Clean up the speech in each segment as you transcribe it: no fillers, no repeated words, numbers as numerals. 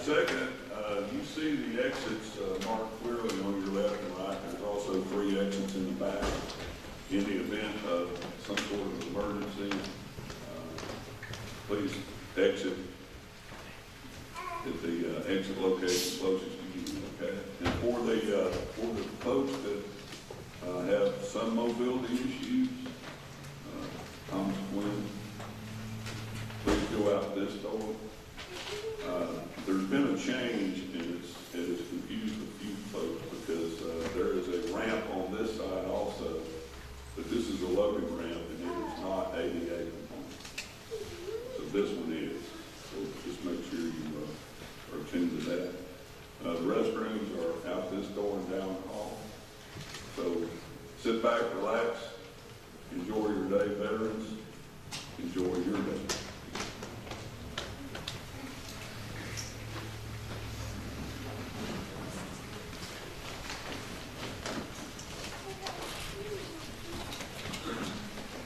Second, you see the exits marked clearly on your left and right. There's also 3 exits in the back. In the event of some sort of emergency, please exit at the exit location closest to you, okay? And for the folks that have some mobility issues, Thomas Quinn, please go out this door. There's been a change, and it has confused a few folks because there is a ramp on this side also, but this is a loading ramp, and it is not ADA compliant. So this one is. So just make sure you are attuned to that. The restrooms are out this door and down the hall. So sit back, relax, enjoy your day, veterans. Enjoy your day.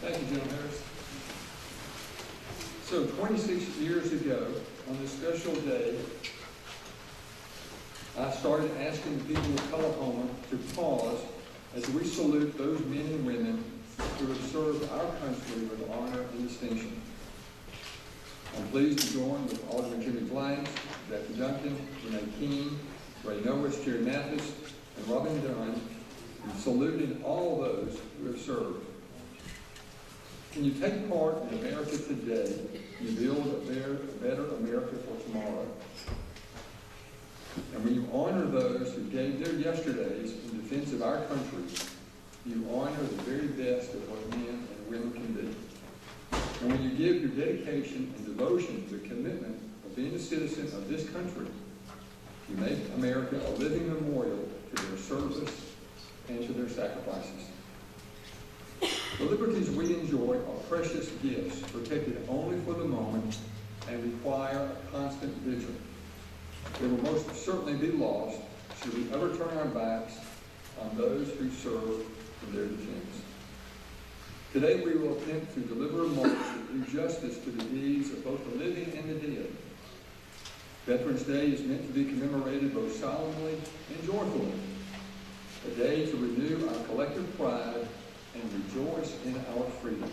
Thank you, General Harris. So 26 years ago, on this special day, I started asking the people of Tullahoma to pause as we salute those men and women who have served our country with honor and distinction. I'm pleased to join with Alderman Jimmy Blanks, Jackie Duncan, Renee Keene, Ray Norris, Jerry Mathis, and Robin Dunn in saluting all those who have served. When you take part in America today, you build a better America for tomorrow. And when you honor those who gave their yesterdays in defense of our country, you honor the very best of what men and women can be. And when you give your dedication and devotion to the commitment of being a citizen of this country, you make America a living memorial to their service and to their sacrifices. The liberties we enjoy are precious gifts, protected only for the moment and require a constant vigil. They will most certainly be lost should we ever turn our backs on those who serve in their defense. Today we will attempt to deliver a march that do justice to the deeds of both the living and the dead. Veterans Day is meant to be commemorated both solemnly and joyfully, a day to renew our collective pride and rejoice in our freedom,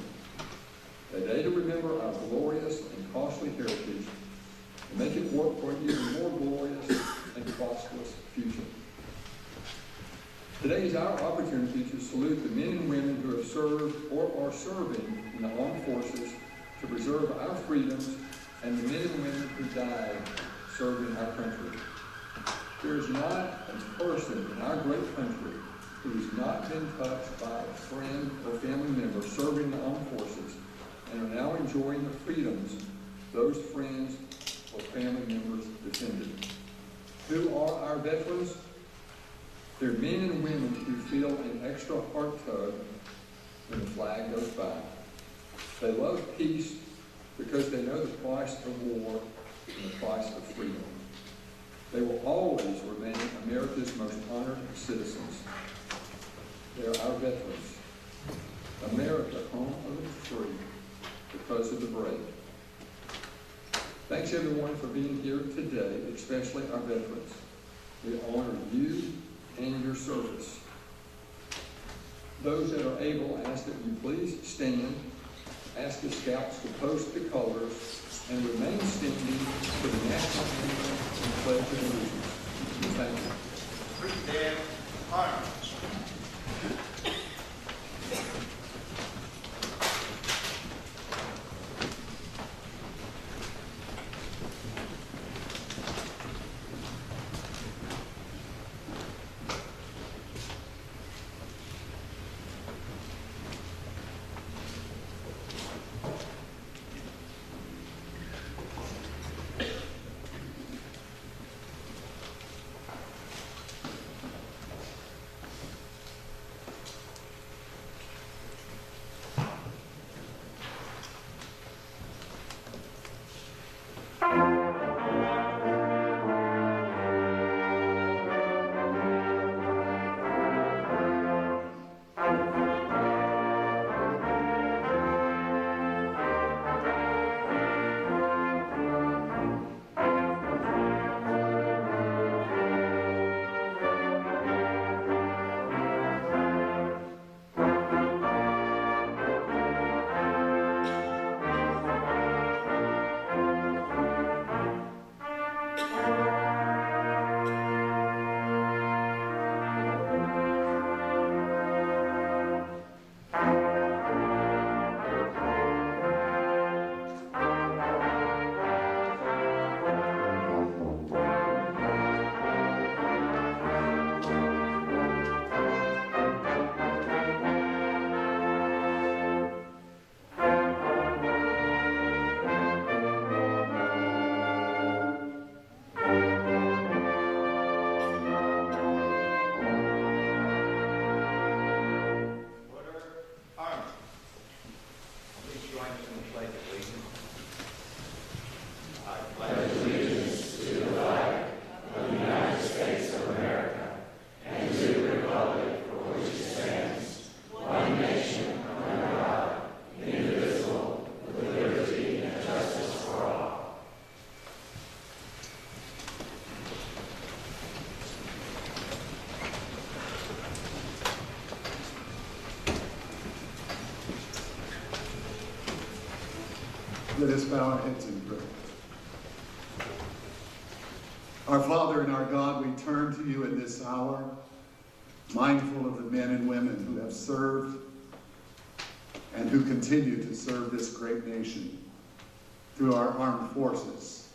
a day to remember our glorious and costly heritage and make it work for an even more glorious and prosperous future. Today is our opportunity to salute the men and women who have served or are serving in the armed forces to preserve our freedoms and the men and women who died serving our country. There is not a person in our great country who has not been touched by a friend or family member serving the armed forces and are now enjoying the freedoms those friends or family members defended. Who are our veterans? They're men and women who feel an extra heart tug when the flag goes by. They love peace because they know the price of war and the price of freedom. They will always remain America's most honored citizens. They are our veterans. America, home of the free, because of the brave. Thanks everyone for being here today, especially our veterans. We honor you and your service. Those that are able, ask that you please stand, ask the scouts to post the colors, and remain standing for the national anthem and pledge of allegiance. Thank you. Stand arms. Let us bow our heads in prayer. Our Father and our God, we turn to you in this hour, mindful of the men and women who have served and who continue to serve this great nation through our armed forces.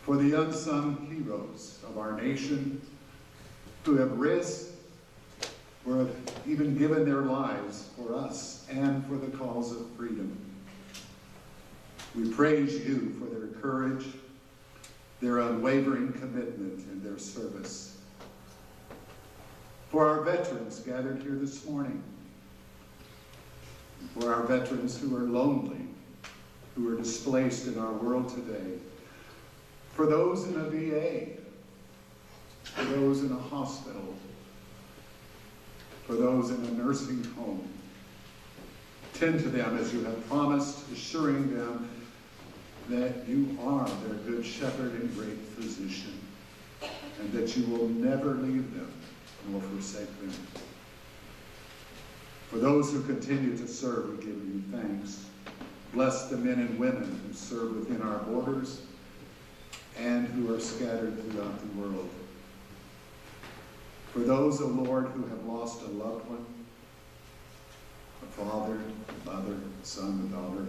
For the unsung heroes of our nation who have risked or have even given their lives for us and for the cause of freedom. We praise you for their courage, their unwavering commitment, and their service. For our veterans gathered here this morning, for our veterans who are lonely, who are displaced in our world today, for those in a VA, for those in a hospital, for those in a nursing home. Tend to them as you have promised, assuring them that you are their good shepherd and great physician, and that you will never leave them nor forsake them. For those who continue to serve, we give you thanks. Bless the men and women who serve within our borders and who are scattered throughout the world. For those, O Lord, who have lost a loved one, a father, a mother, a son, a daughter,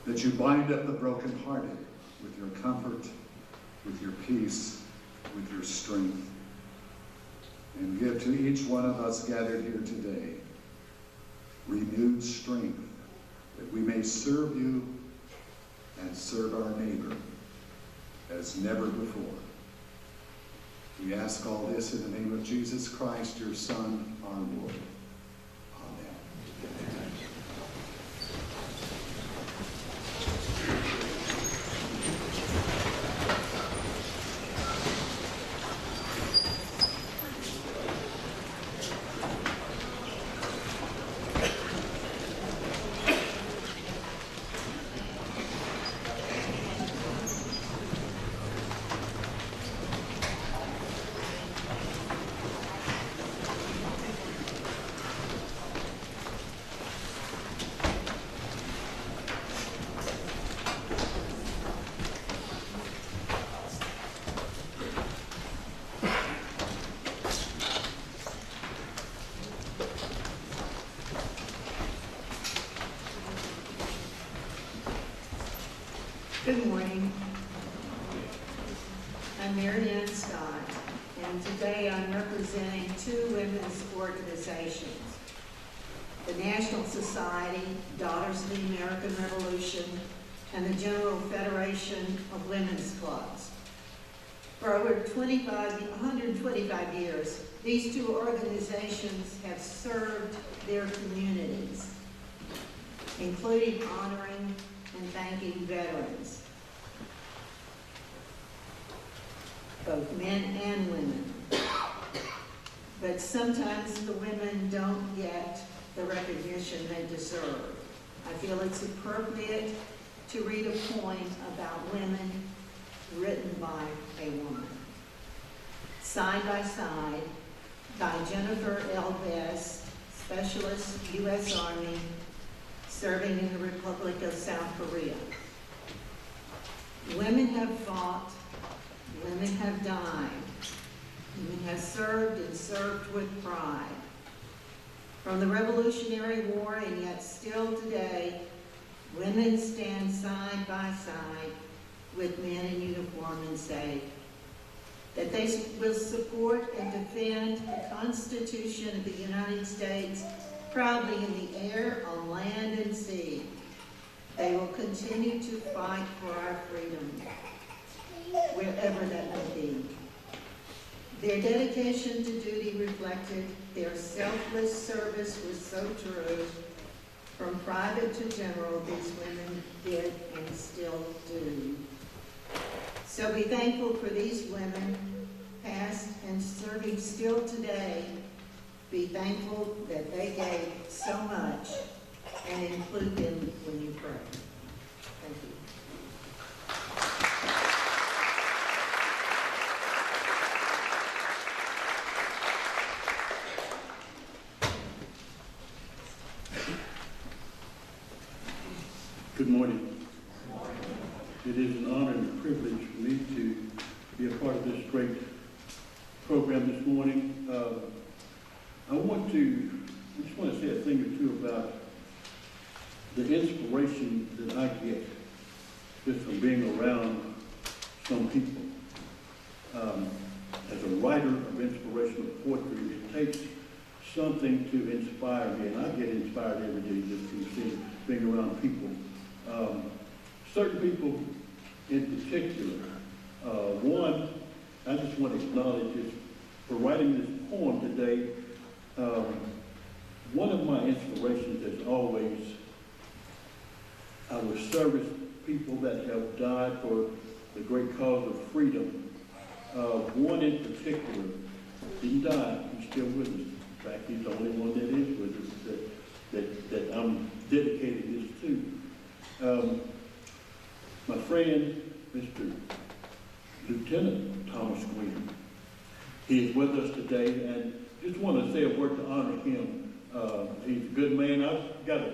that you bind up the brokenhearted with your comfort, with your peace, with your strength, and give to each one of us gathered here today renewed strength that we may serve you and serve our neighbor as never before. We ask all this in the name of Jesus Christ, your Son, our Lord. Amen. Good morning. I'm Mary Ann Scott, and today I'm representing two women's organizations, the National Society, Daughters of the American Revolution, and the General Federation of Women's Clubs. For over 125 years, these two organizations have served their communities, including honoring and thanking veterans, both men and women. But sometimes the women don't get the recognition they deserve. I feel it's appropriate to read a poem about women written by a woman. Side by Side by Jennifer L. Best, Specialist, U.S. Army, serving in the Republic of South Korea. Women have fought, women have died, women have served and served with pride. From the Revolutionary War and yet still today, women stand side by side with men in uniform and say that they will support and defend the Constitution of the United States proudly in the air, on land, and sea. They will continue to fight for our freedom, wherever that may be. Their dedication to duty reflected their selfless service was so true. From private to general, these women did and still do. So be thankful for these women, past and serving still today. Be thankful that they gave so much, and include them when you pray. Thank you. Good morning. It is an honor and a privilege for me to be a part of this great program this morning. I just want to say a thing or two about the inspiration that I get just from being around some people. As a writer of inspirational poetry, it takes something to inspire me, and I get inspired every day just from being around people. Certain people in particular. One, I just want to acknowledge is for writing this poem today, one of my inspirations is always I will service people that have died for the great cause of freedom. One in particular didn't die, he's still with us. In fact, he's the only one that is with us that I'm dedicating this to. My friend, Mr. Lieutenant Thomas Cain, he is with us today, and just want to say a word to honor him. He's a good man. I've got to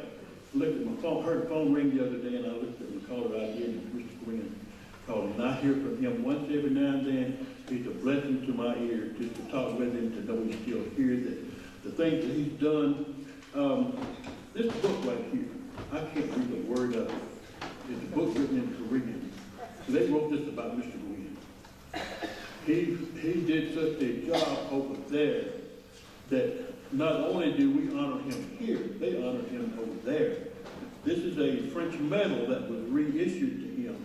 look at my phone, heard a phone ring the other day, and I looked at the caller ID, and Mr. Cain called, and I hear from him once every now and then. He's a blessing to my ear just to talk with him, to know he's still here, that the things that he's done. This book right here, I can't read a word of it. It's a book written in Korean. So they wrote this about Mr. Lloyd. He did such a job over there that not only do we honor him here, they honor him over there. This is a French medal that was reissued to him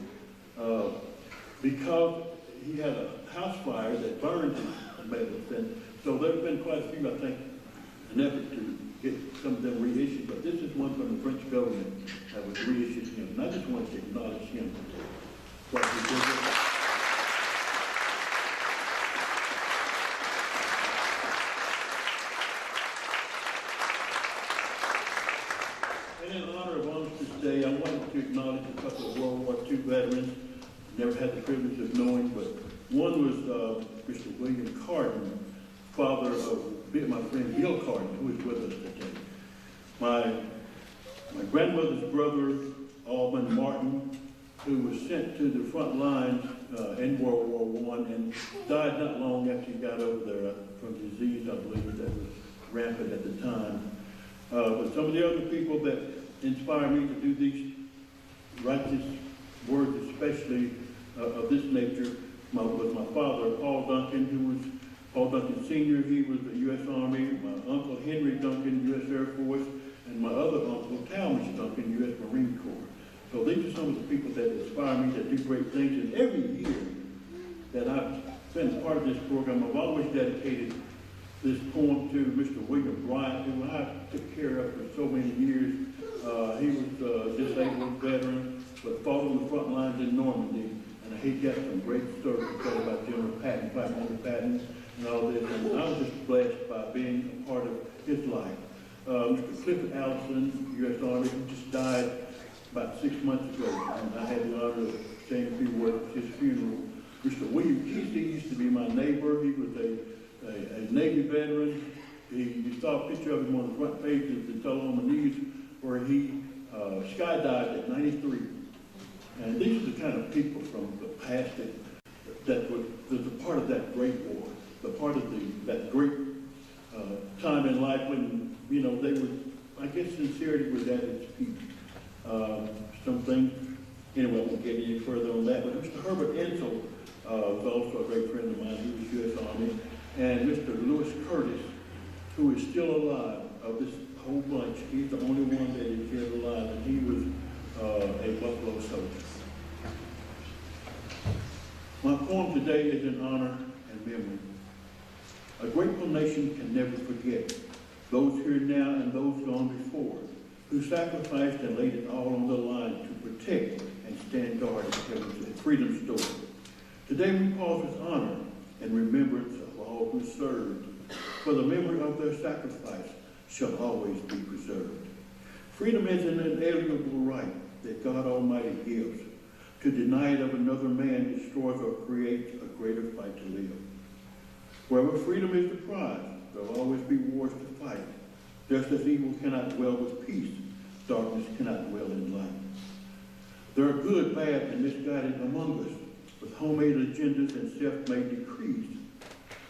because he had a house fire that burned his medals. And so there's been quite a few, I think, an effort to get some of them reissued, but this is one from the French government that was reissued to him. And I just want to acknowledge him for what he did. And in honor of Armistice Day, I wanted to acknowledge a couple of World War II veterans. Never had the privilege of knowing, but one was Mr. William Carden, father of my friend Bill Carden, who is with us today. My grandmother's brother, Alban Martin, who was sent to the front lines in World War I and died not long after he got over there from disease, I believe, that was rampant at the time. But some of the other people that inspire me to do these righteous words, especially of this nature, was my father, Paul Duncan, who was Paul Duncan Sr., he was the U.S. Army, my uncle Henry Duncan, U.S. Air Force, and my other uncle, Talmadge Duncan, U.S. Marine Corps. So these are some of the people that inspire me to do great things. And every year that I've been part of this program, I've always dedicated this poem to Mr. William Bryant, who I took care of for so many years. He was a disabled veteran, but fought on the front lines in Normandy. And he got some great stories to tell about General Patton, Fighting Patton, and all this. And I was just blessed by being a part of his life. Mr. Clifford Allison, U.S. Army, who just died about 6 months ago. And I had the honor of saying a few words at his funeral. Mr. William Kesey used to be my neighbor. He was a Navy veteran. You saw a picture of him on the front page of the Tullahoma News where he skydived at 93. And these are the kind of people from the past that was a part of that great war, the part of that great time in life when, they were, I guess sincerity was at its peak. Some things, anyway, I won't get any further on that, but Mr. Herbert Ensel was also a great friend of mine. He was U.S. Army. And Mr. Lewis Curtis, who is still alive of this whole bunch. He's the only one that is still alive, and he was a Buffalo soldier. My poem today is in honor and memory. A grateful nation can never forget those here now and those gone before, who sacrificed and laid it all on the line to protect and stand guard against freedom's door. Today we pause with honor and remembrance of all who served, for the memory of their sacrifice shall always be preserved. Freedom is an inalienable right that God Almighty gives. To deny it of another man destroys or creates a greater fight to live. Wherever freedom is the prize, there will always be wars to fight. Just as evil cannot dwell with peace, darkness cannot dwell in light. There are good, bad, and misguided among us, with homemade agendas and self-made decrees.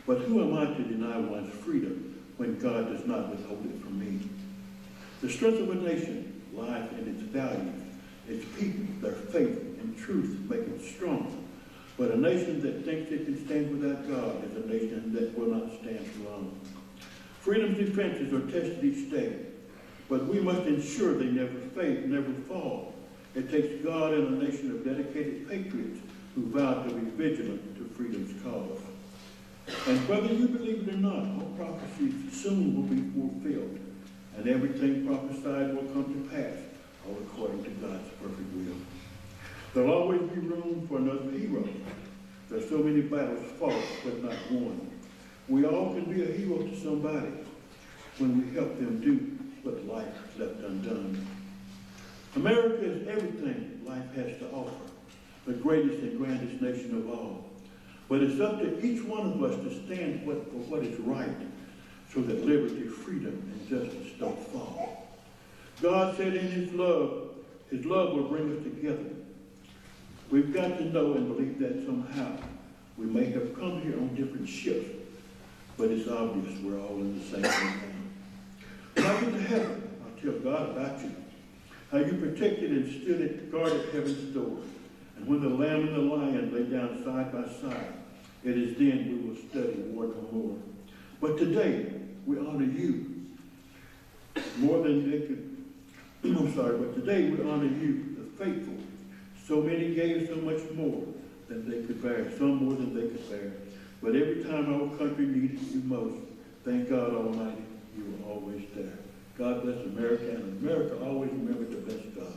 But who am I to deny one's freedom when God does not withhold it from me? The strength of a nation lies in its values, its people, their faith and truth make it strong. But a nation that thinks it can stand without God is a nation that will not stand alone. Freedom's defenses are tested each day, but we must ensure they never fade, never fall. It takes God and a nation of dedicated patriots who vow to be vigilant to freedom's cause. And whether you believe it or not, all prophecies soon will be fulfilled, and everything prophesied will come to pass, all according to God's perfect will. There'll always be room for another hero. There's so many battles fought, but not won. We all can be a hero to somebody when we help them do what life left undone. America is everything life has to offer, the greatest and grandest nation of all. But it's up to each one of us to stand for what is right, so that liberty, freedom, and justice don't fall. God said in His love will bring us together. We've got to know and believe that somehow. We may have come here on different ships, but it's obvious we're all in the same thing. When I get to heaven, I'll tell God about you, how you protected and stood at guard at heaven's door. And when the lamb and the lion lay down side by side, it is then we will study war no more. But today, we honor you more than they could. But today we honor you, the faithful. So many gave so much more than they could bear, some more than they could bear. But every time our country needed you most, thank God Almighty, you were always there. God bless America, and America always remember to bless God.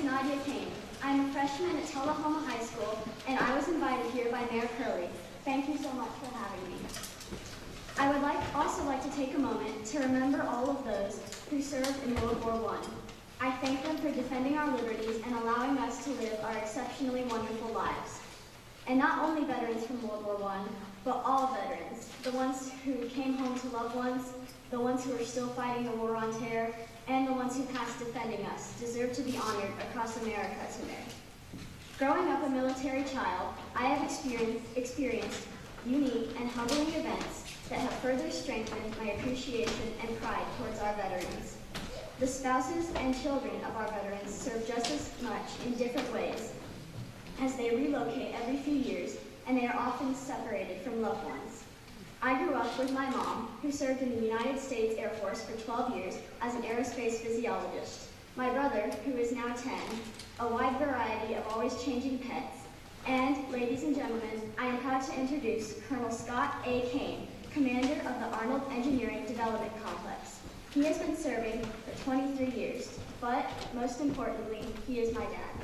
Nadia Cain. I'm a freshman at Tullahoma High School, and I was invited here by Mayor Curley. Thank you so much for having me. I would also like to take a moment to remember all of those who served in World War I. I thank them for defending our liberties and allowing us to live our exceptionally wonderful lives. And not only veterans from World War I, but all veterans, the ones who came home to loved ones, the ones who are still fighting the war on terror, and the ones who passed defending us, deserve to be honored across America today. Growing up a military child, I have experienced unique and humbling events that have further strengthened my appreciation and pride towards our veterans. The spouses and children of our veterans serve just as much in different ways, as they relocate every few years, and they are often separated from loved ones. I grew up with my mom, who served in the United States Air Force for 12 years as an aerospace physiologist. My brother, who is now 10, a wide variety of always changing pets, and, ladies and gentlemen, I am proud to introduce Colonel Scott A. Cain, commander of the Arnold Engineering Development Complex. He has been serving for 23 years, but most importantly, he is my dad.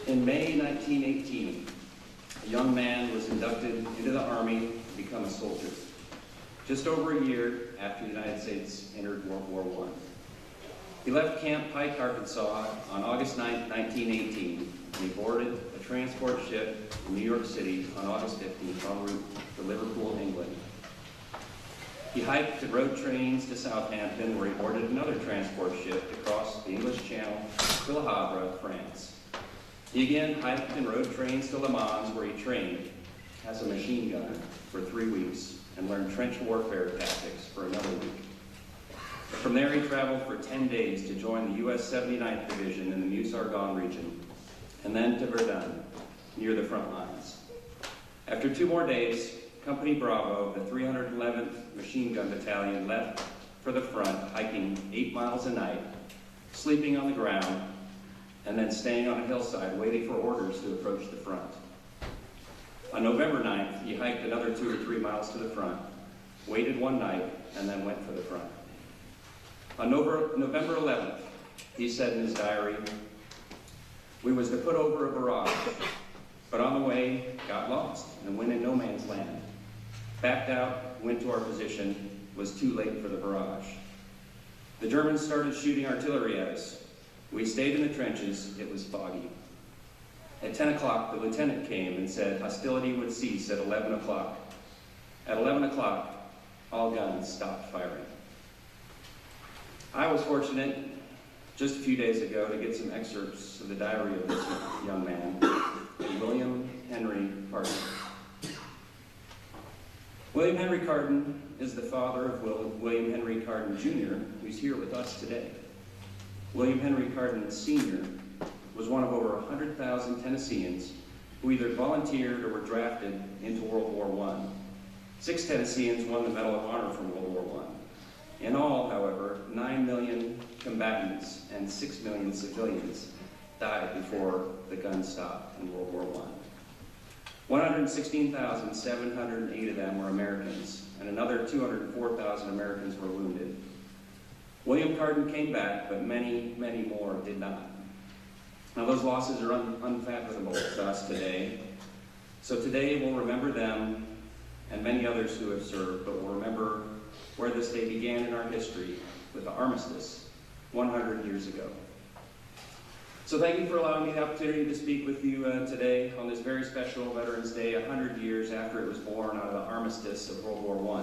In May 1918, a young man was inducted into the Army to become a soldier, just over a year after the United States entered World War I. He left Camp Pike, Arkansas on August 9, 1918, and he boarded a transport ship in New York City on August 15th en route to Liverpool, England. He hiked and rode trains to Southampton, where he boarded another transport ship to cross the English Channel to Le Havre, France. He again hiked and rode trains to Le Mans, where he trained as a machine gunner for 3 weeks and learned trench warfare tactics for another week. From there, he traveled for 10 days to join the U.S. 79th Division in the Meuse-Argonne region, and then to Verdun, near the front lines. After 2 more days, Company Bravo, the 311th Machine Gun Battalion, left for the front, hiking 8 miles a night, sleeping on the ground, and then staying on a hillside waiting for orders to approach the front. On November 9th, he hiked another 2 or 3 miles to the front, waited 1 night, and then went for the front. On November 11th, he said in his diary, "We was to put over a barrage, but on the way, got lost and went in no man's land. Backed out, went to our position, was too late for the barrage. The Germans started shooting artillery at us. We stayed in the trenches, it was foggy. At 10 o'clock, the lieutenant came and said hostility would cease at 11 o'clock. At 11 o'clock, all guns stopped firing." I was fortunate just a few days ago to get some excerpts of the diary of this young man, William Henry Carden. William Henry Carden is the father of William Henry Carden Jr., who's here with us today. William Henry Carden Sr. was one of over 100,000 Tennesseans who either volunteered or were drafted into World War I. 6 Tennesseans won the Medal of Honor from World War I. In all, however, 9 million combatants and 6 million civilians died before the gun stopped in World War I. 116,708 of them were Americans, and another 204,000 Americans were wounded. William Carden came back, but many, many more did not. Now, those losses are unfathomable to us today. So today we'll remember them and many others who have served, but we'll remember where this day began in our history with the armistice 100 years ago. So thank you for allowing me the opportunity to speak with you today on this very special Veterans Day, 100 years after it was born out of the armistice of World War I.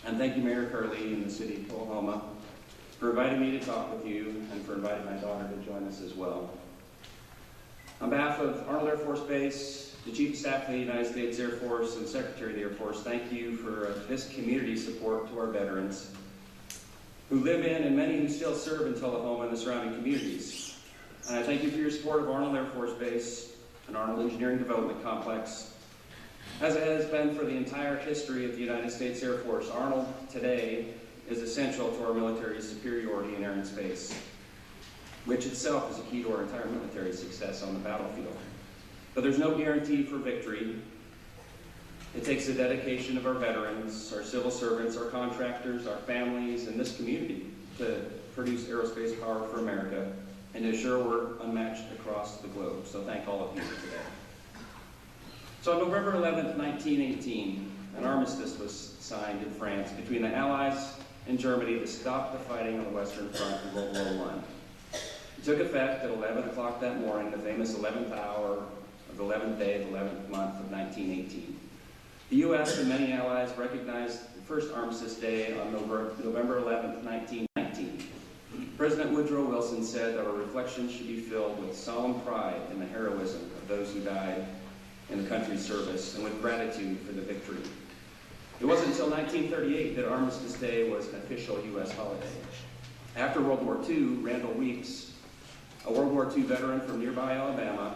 And thank you, Mayor Curley and the City of Tullahoma, for inviting me to talk with you and for inviting my daughter to join us as well. On behalf of Arnold Air Force Base, the Chief of Staff of the United States Air Force, and Secretary of the Air Force, thank you for this community support to our veterans who live in and many who still serve in Tullahoma and the surrounding communities. And I thank you for your support of Arnold Air Force Base and Arnold Engineering Development Complex. As it has been for the entire history of the United States Air Force, Arnold today is essential to our military's superiority in air and space. which itself is a key to our entire military success on the battlefield. But there's no guarantee for victory. It takes the dedication of our veterans, our civil servants, our contractors, our families, and this community to produce aerospace power for America and to ensure we're unmatched across the globe. So thank all of you today. So on November 11th, 1918, an armistice was signed in France between the Allies and Germany to stop the fighting on the Western Front in World War I. It took effect at 11 o'clock that morning, the famous 11th hour of the 11th day of the 11th month of 1918. The U.S. and many allies recognized the first Armistice Day on November 11th, 1919. President Woodrow Wilson said that our reflections should be filled with solemn pride in the heroism of those who died in the country's service and with gratitude for the victory. It wasn't until 1938 that Armistice Day was an official U.S. holiday. After World War II, Randall Weeks, a World War II veteran from nearby Alabama,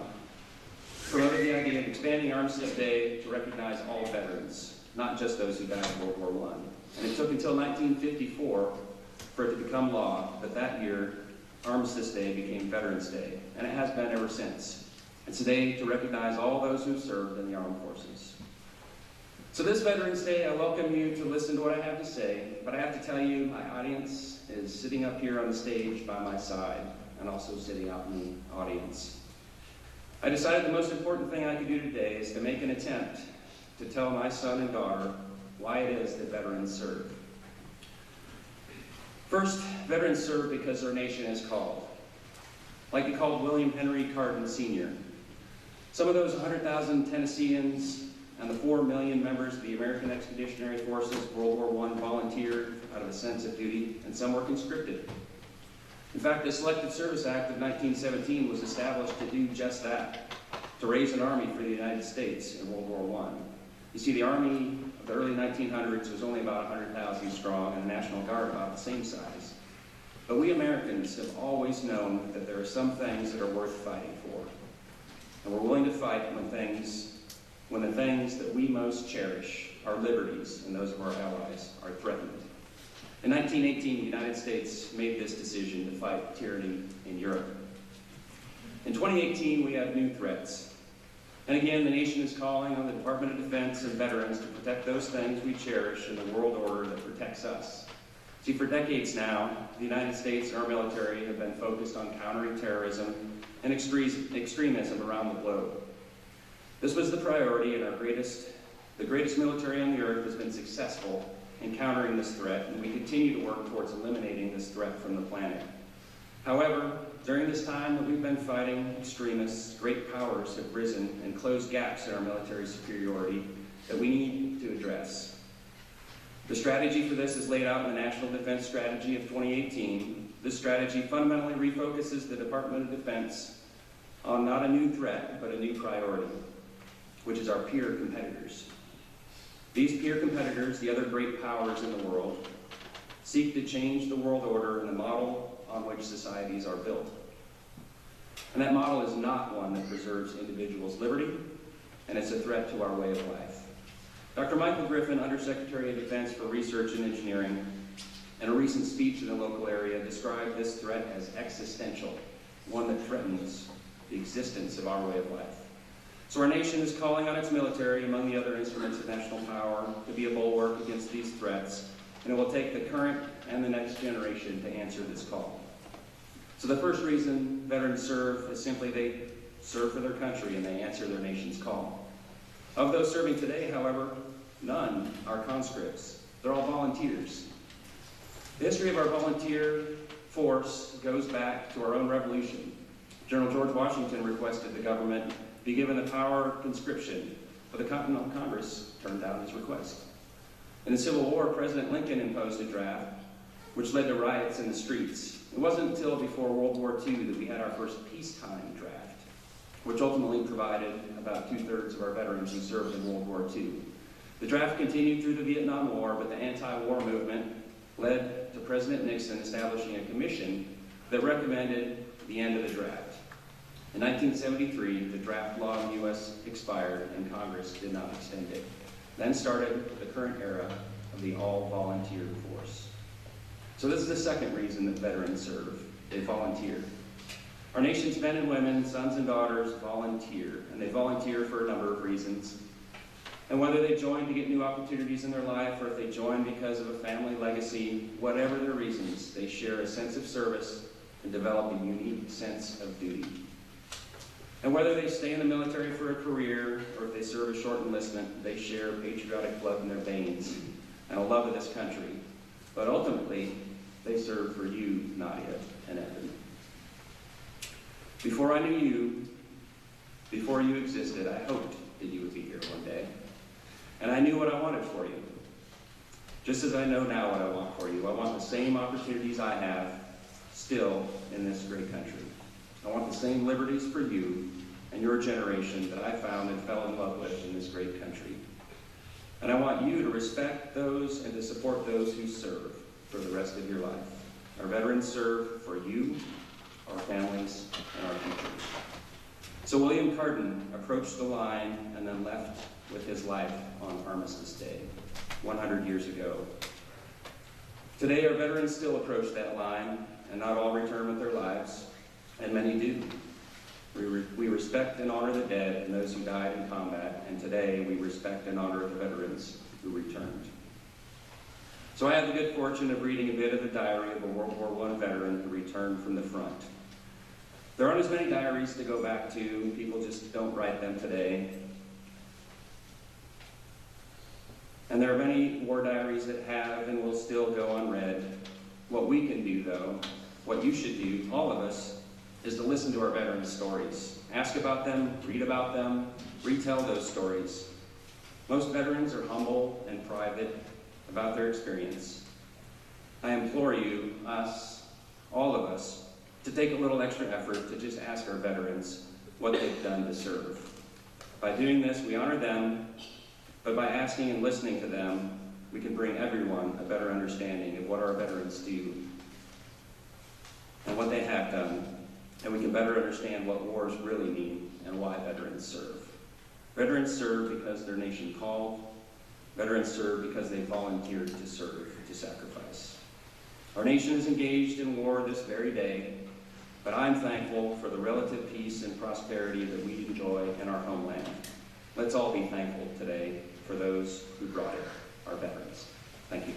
promoted the idea of expanding Armistice Day to recognize all veterans, not just those who died in World War I. And it took until 1954 for it to become law, but that year, Armistice Day became Veterans Day, and it has been ever since. It's a day to recognize all those who served in the armed forces. So this Veterans Day, I welcome you to listen to what I have to say, but I have to tell you, my audience is sitting up here on the stage by my side, and also sitting out in the audience. I decided the most important thing I could do today is to make an attempt to tell my son and daughter why it is that veterans serve. First, veterans serve because their nation is called. Like it called William Henry Carden Sr. Some of those 100,000 Tennesseans and the 4 million members of the American Expeditionary Forces World War I volunteered out of a sense of duty, and some were conscripted. In fact, the Selective Service Act of 1917 was established to do just that, to raise an army for the United States in World War I. You see, the Army of the early 1900s was only about 100,000 strong, and the National Guard about the same size. But we Americans have always known that there are some things that are worth fighting for. And we're willing to fight when the things that we most cherish, our liberties and those of our allies, are threatened. In 1918, the United States made this decision to fight tyranny in Europe. In 2018, we have new threats. And again, the nation is calling on the Department of Defense and veterans to protect those things we cherish in the world order that protects us. See, for decades now, the United States and our military have been focused on countering terrorism and extremism around the globe. This was the priority, and the greatest military on the earth has been successful in countering this threat, and we continue to work towards eliminating this threat from the planet. However, during this time that we've been fighting extremists, great powers have risen and closed gaps in our military superiority that we need to address. The strategy for this is laid out in the National Defense Strategy of 2018. This strategy fundamentally refocuses the Department of Defense on not a new threat, but a new priority, which is our peer competitors. These peer competitors, the other great powers in the world, seek to change the world order and the model on which societies are built. And that model is not one that preserves individuals' liberty, and it's a threat to our way of life. Dr. Michael Griffin, Undersecretary of Defense for Research and Engineering, in a recent speech in the local area, described this threat as existential, one that threatens the existence of our way of life. So our nation is calling on its military, among the other instruments of national power, to be a bulwark against these threats, and it will take the current and the next generation to answer this call. So the first reason veterans serve is simply they serve for their country and they answer their nation's call. Of those serving today, however, none are conscripts. They're all volunteers. The history of our volunteer force goes back to our own revolution. General George Washington requested the government be given the power of conscription, but the Continental Congress turned down his request. In the Civil War, President Lincoln imposed a draft, which led to riots in the streets. It wasn't until before World War II that we had our first peacetime draft, which ultimately provided about 2/3 of our veterans who served in World War II. The draft continued through the Vietnam War, but the anti-war movement led to President Nixon establishing a commission that recommended the end of the draft. In 1973, the draft law in the U.S. expired and Congress did not extend it. Then started the current era of the all-volunteer force. So this is the second reason that veterans serve. They volunteer. Our nation's men and women, sons and daughters volunteer, and they volunteer for a number of reasons. And whether they join to get new opportunities in their life, or if they join because of a family legacy, whatever their reasons, they share a sense of service and develop a unique sense of duty. And whether they stay in the military for a career, or if they serve a short enlistment, they share patriotic blood in their veins and a love of this country. But ultimately, they serve for you, Nadia and Evan. Before I knew you, before you existed, I hoped that you would be here one day. And I knew what I wanted for you. Just as I know now what I want for you. I want the same opportunities I have still in this great country. I want the same liberties for you and your generation that I found and fell in love with in this great country. And I want you to respect those and to support those who serve for the rest of your life. Our veterans serve for you, our families, and our future. So William Carden approached the line and then left with his life on Armistice Day, 100 years ago. Today, our veterans still approach that line, and not all return with their lives, and many do. We respect and honor the dead and those who died in combat, and today we respect and honor the veterans who returned. So I had the good fortune of reading a bit of the diary of a World War I veteran who returned from the front. There aren't as many diaries to go back to. People just don't write them today. And there are many war diaries that have and will still go unread. What we can do, though, what you should do, all of us, is to listen to our veterans' stories. Ask about them, read about them, retell those stories. Most veterans are humble and private about their experience. I implore you, us, all of us, to take a little extra effort to just ask our veterans what they've done to serve. By doing this, we honor them, but by asking and listening to them, we can bring everyone a better understanding of what our veterans do and what they have done, and we can better understand what wars really mean and why veterans serve. Veterans serve because their nation called. Veterans serve because they volunteered to serve, to sacrifice. Our nation is engaged in war this very day, but I'm thankful for the relative peace and prosperity that we enjoy in our homeland. Let's all be thankful today for those who brought it, our veterans. Thank you.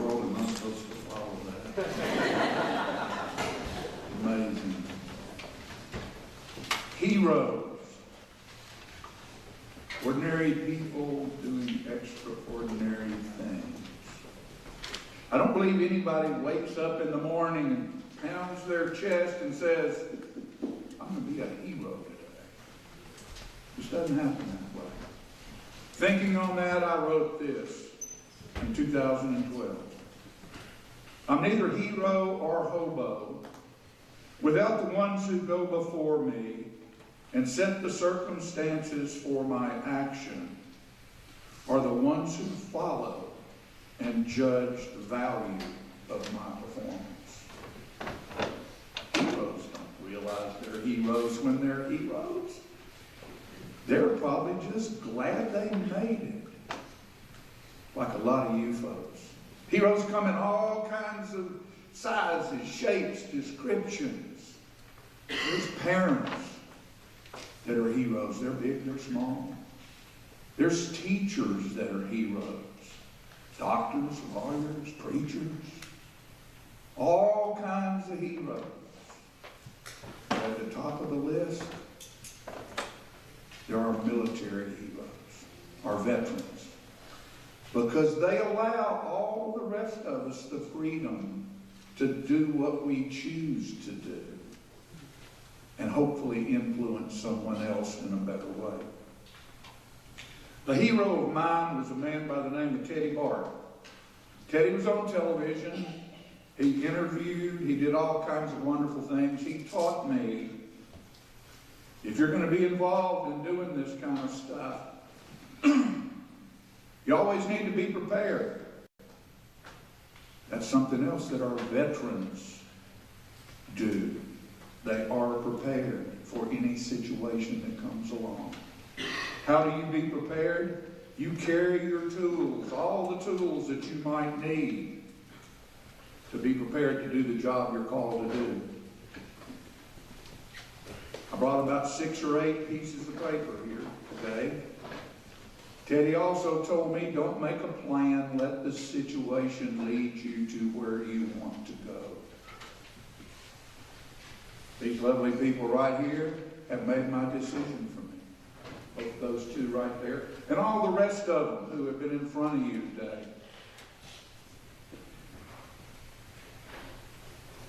world am I supposed to follow that? Amazing. Heroes. Ordinary people doing extraordinary things. I don't believe anybody wakes up in the morning and pounds their chest and says, I'm going to be a hero today. It just doesn't happen that way. Thinking on that, I wrote this in 2012. I'm neither hero or hobo without the ones who go before me and set the circumstances for my action, are the ones who follow and judge the value of my performance. Heroes don't realize they're heroes when they're heroes. They're probably just glad they made it, like a lot of you folks. Heroes come in all kinds of sizes, shapes, descriptions. There's parents that are heroes. They're big, they're small. There's teachers that are heroes. Doctors, lawyers, preachers. All kinds of heroes. At the top of the list, there are military heroes, our veterans. Because they allow all the rest of us the freedom to do what we choose to do. And hopefully influence someone else in a better way. A hero of mine was a man by the name of Teddy Bart. Teddy was on television. He interviewed. He did all kinds of wonderful things. He taught me, if you're going to be involved in doing this kind of stuff, you always need to be prepared. That's something else that our veterans do. They are prepared for any situation that comes along. How do you be prepared? You carry your tools, all the tools that you might need to be prepared to do the job you're called to do. I brought about 6 or 8 pieces of paper here today. Teddy also told me, don't make a plan, let the situation lead you to where you want to go. These lovely people right here have made my decision for me. Both those two right there. And all the rest of them who have been in front of you today.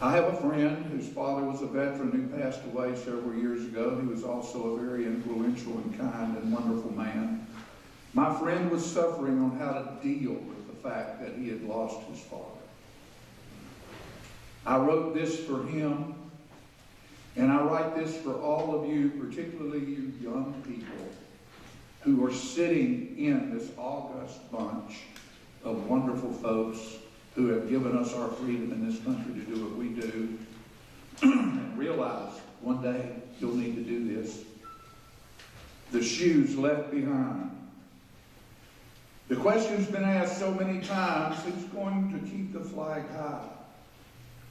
I have a friend whose father was a veteran who passed away several years ago. He was also a very influential and kind and wonderful man. My friend was suffering on how to deal with the fact that he had lost his father. I wrote this for him. And I write this for all of you, particularly you young people, who are sitting in this august bunch of wonderful folks who have given us our freedom in this country to do what we do. And realize one day you'll need to do this. The shoes left behind. The question's been asked so many times, who's going to keep the flag high?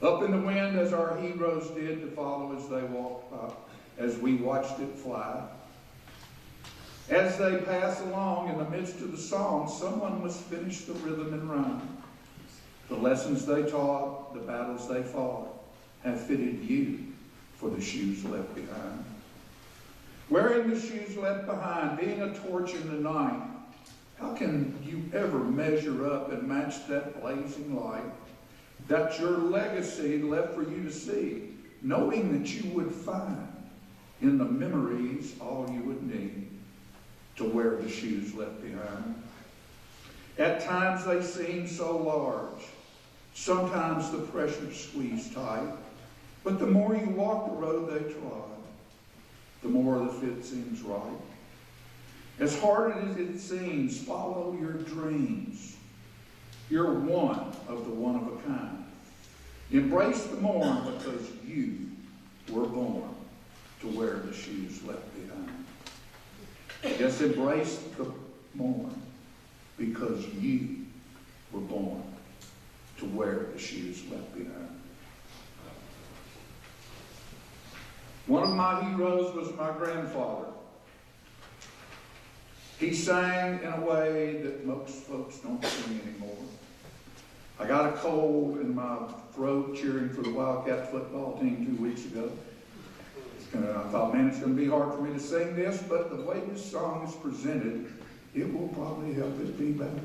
Up in the wind as our heroes did to follow as they walked by, as we watched it fly. As they pass along in the midst of the song, someone must finish the rhythm and rhyme. The lessons they taught, the battles they fought, have fitted you for the shoes left behind. Wearing the shoes left behind, being a torch in the night, how can you ever measure up and match that blazing light? That's your legacy left for you to see, knowing that you would find in the memories all you would need to wear the shoes left behind. At times they seem so large. Sometimes the pressure squeezed tight. But the more you walk the road they trod, the more the fit seems right. As hard as it seems, follow your dreams. You're one of the one of a kind. Embrace the morn because you were born to wear the shoes left behind. Yes, embrace the morn because you were born to wear the shoes left behind. One of my heroes was my grandfather. He sang in a way that most folks don't sing anymore. I got a cold in my throat cheering for the Wildcat football team 2 weeks ago. I thought, man, it's going to be hard for me to sing this, but the way this song is presented, it will probably help it be better.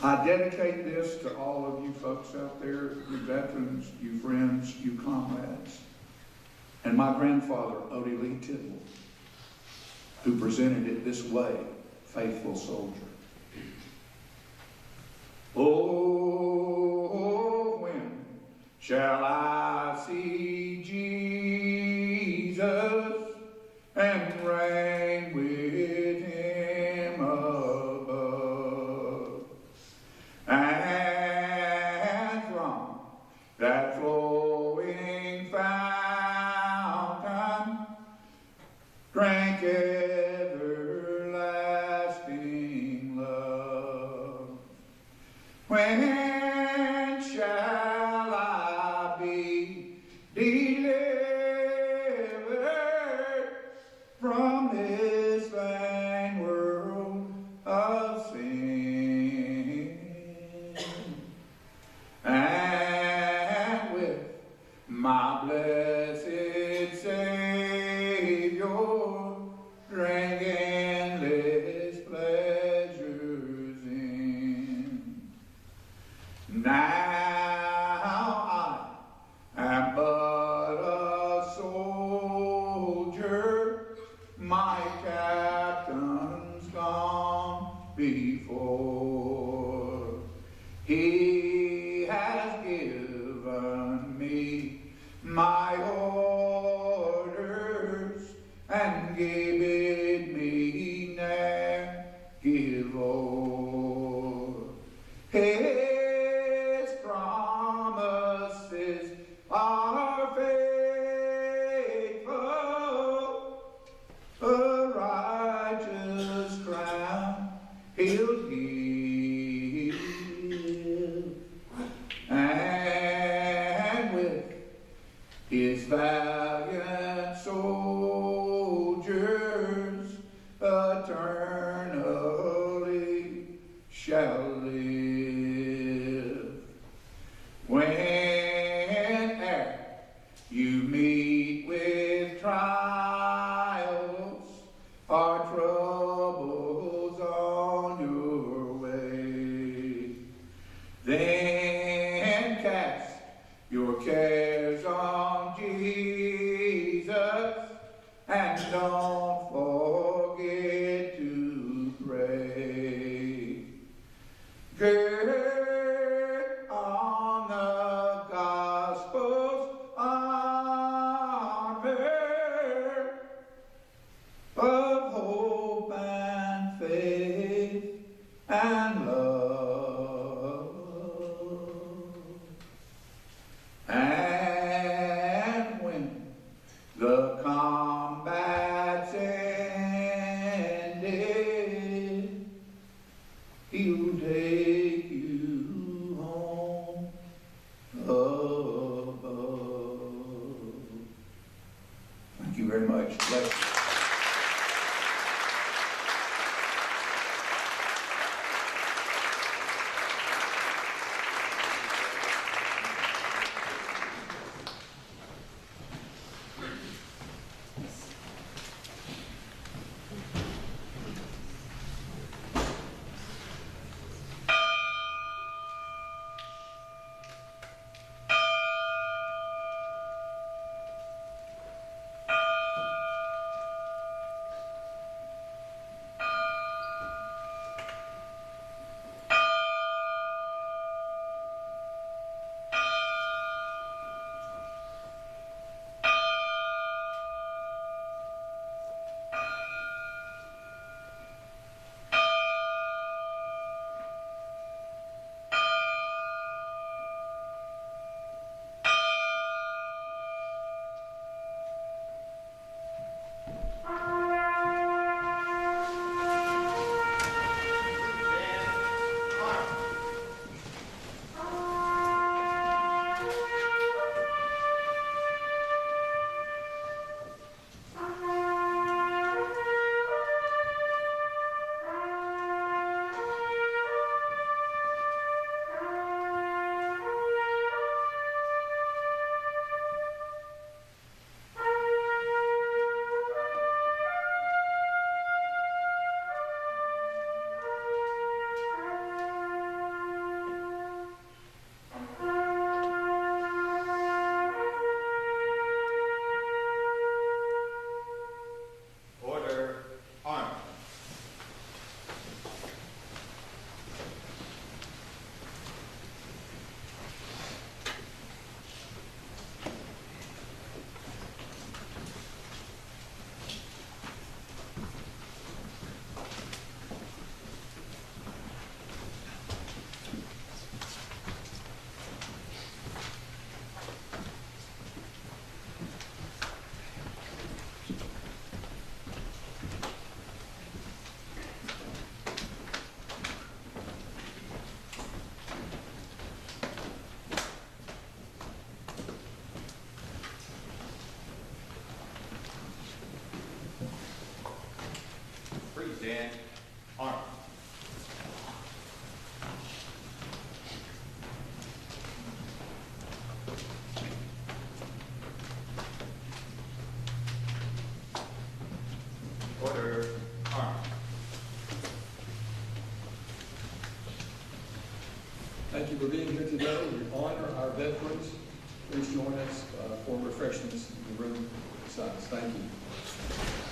I dedicate this to all of you folks out there, you veterans, you friends, you comrades, and my grandfather, Odie Lee Tidwell, who presented it this way, Faithful Soldier. Oh, when shall I see Jesus and reign with him above? And from that flowing fountain drink everlasting love. When shall I be delivered from this vain world of sin? And with my blessed Savior drink endless pleasures in. Now I am but a soldier, my captain's gone before. He has given me my orders and given me ne'er give o'er. His promises are faithful, a righteous crown he'll give, and with his valiant soldiers eternally shall live. Whene'er you meet with trials or troubles on your way, then cast your cares on Jesus and don't forget to pray. Gird on the gospel's armor of hope and faith and love. And when the combat's ended, he'll take you Thank you for being here today. We honor our veterans. Please join us for refreshments in the room besides. Thank you.